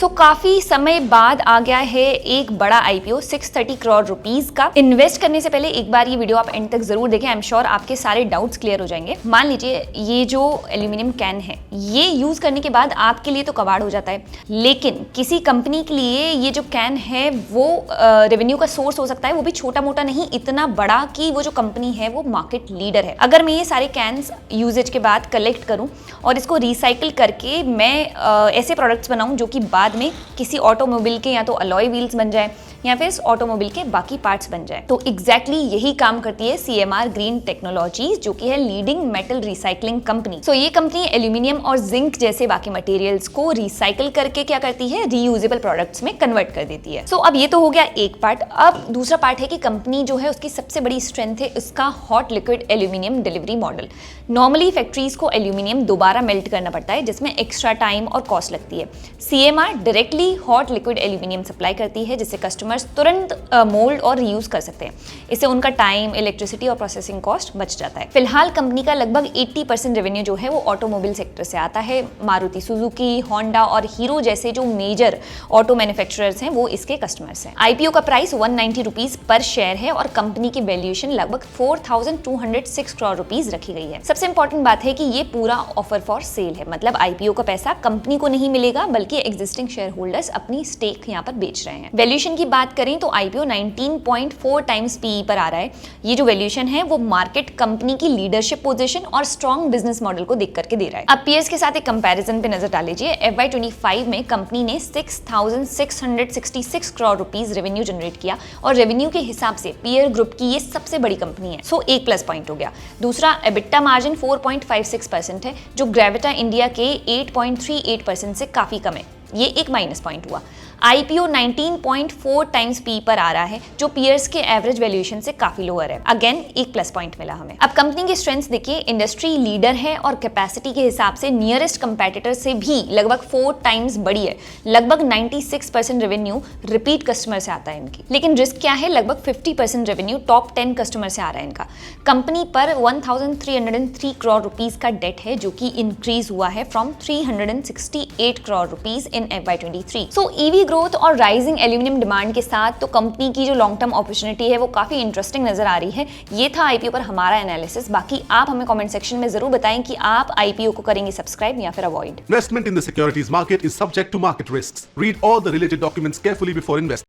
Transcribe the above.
काफी समय बाद आ गया है एक बड़ा आईपीओ 630 करोड़ रुपीस का। इन्वेस्ट करने से पहले एक बार ये वीडियो आप एंड तक जरूर देखें। आई एम श्योर आपके सारे डाउट्स क्लियर हो जाएंगे। मान लीजिए ये जो एल्यूमिनियम कैन है ये यूज करने के बाद आपके लिए तो कबाड़ हो जाता है, लेकिन किसी कंपनी के लिए ये जो कैन है वो रेवेन्यू का सोर्स हो सकता है, वो भी छोटा मोटा नहीं, इतना बड़ा कि वो जो कंपनी है वो मार्केट लीडर है। अगर मैं ये सारे कैन्स यूजेज के बाद कलेक्ट करूं और इसको रिसाइकिल करके मैं ऐसे प्रोडक्ट्स बनाऊं जो कि बाद में किसी ऑटोमोबाइल के या तो अलॉय व्हील्स बन जाए या फिर इस ऑटोमोबाइल के बाकी पार्ट्स बन जाए, तो एग्जैक्टली यही काम करती है सीएमआर ग्रीन टेक्नोलॉजीज, जो कि है लीडिंग मेटल रिसाइकलिंग कंपनी। सो ये कंपनी एल्यूमिनियम और जिंक जैसे बाकी मटेरियल्स को रिसाइकिल करके क्या करती है, रीयूजेबल प्रोडक्ट्स में कन्वर्ट कर देती है। सो अब ये तो हो गया एक पार्ट। अब दूसरा पार्ट है कि कंपनी जो है उसकी सबसे बड़ी स्ट्रेंथ है उसका hot liquid aluminium delivery model. Normally factories को एल्यूमिनियम दोबारा मेल्ट करना पड़ता है जिसमें एक्स्ट्रा टाइम और कॉस्ट लगती है। CMR directly hot liquid aluminium supply करती है जिससे कस्टमर्स तुरंत मोल्ड और रीयूज कर सकते हैं। इससे उनका टाइम, इलेक्ट्रिसिटी और प्रोसेसिंग कॉस्ट बच जाता है। फिलहाल कंपनी का लगभग 80% रेवेन्यू जो है वो ऑटोमोबाइल सेक्टर से आता है। मारुति सुजुकी, होंडा और हीरो जैसे जो मेजर ऑटो मैन्युफैक्चरर्स हैं वो इसके कस्टमर्स हैं। आईपीओ का प्राइस 190 रुपीज पर शेयर है और कंपनी की वैल्यूएशन लगभग 4206 करोड़ रुपीज रखी गई है। सबसे इंपॉर्टेंट बात है कि ये पूरा ऑफर फॉर सेल है, मतलब आईपीओ का पैसा कंपनी को नहीं मिलेगा बल्कि एग्जिस्टिंग शेयर होल्डर्स अपनी स्टेक यहाँ पर बेच रहे हैं। वैल्यूएशन की बात करें तो आईपीओ 19.4 टाइम्स पीई पर आ रहा है। ये जो वैल्यूएशन है वो मार्केट कंपनी की लीडरशिप पोजीशन और स्ट्रॉन्ग बिजनेस मॉडल को देख करके दे रहा है। अब पीयर्स के साथ एक कंपैरिजन पे नजर डाल लीजिए। FY25 में कंपनी ने 6,666 करोड़ रुपीस रेवेन्यू जनरेट किया और रेवेन्यू के हिसाब से पीयर ग्रुप की ये सबसे बड़ी कंपनी है। सो एक प्लस पॉइंट हो गया। दूसरा, एबिटा मार्जिन 4.56% है जो ग्रेविटा इंडिया के 8.38% से काफी कम है। ये एक माइनस पॉइंट हुआ। आईपीओ 19.4 टाइम्स पी पर आ रहा है जो पीयर्स के एवरेज वैल्यूएशन से काफी लोअर है। अगेन एक प्लस पॉइंट मिला हमें। अब कंपनी के स्ट्रेंथ्स देखिए, इंडस्ट्री लीडर है और कैपेसिटी के हिसाब से नियरेस्ट कंपेटिटर से भी लगभग 4 टाइम्स बड़ी है। लगभग 96% रेवेन्यू रिपीट कस्टमर से आता है इनकी। लेकिन रिस्क क्या है, लगभग 50% रेवेन्यू टॉप 10 कस्टमर से आ रहा है इनका। कंपनी पर 1303 करोड़ रुपीज का डेट है जो कि इंक्रीज हुआ है from 368 crore rupees in FY23। So EV growth और राइजिंग एल्यूमिनियम डिमांड के साथ तो कंपनी की जो लॉन्ग टर्म अपॉर्चुनिटी है वो काफी इंटरेस्टिंग नजर आ रही है। ये था आईपीओ पर हमारा एनालिसिस। बाकी आप हमें कमेंट सेक्शन में जरूर बताएं कि आप आईपीओ को करेंगे सब्सक्राइब या फिर avoid. Investment in the securities market is subject to market risks. Read all the related documents carefully before investing.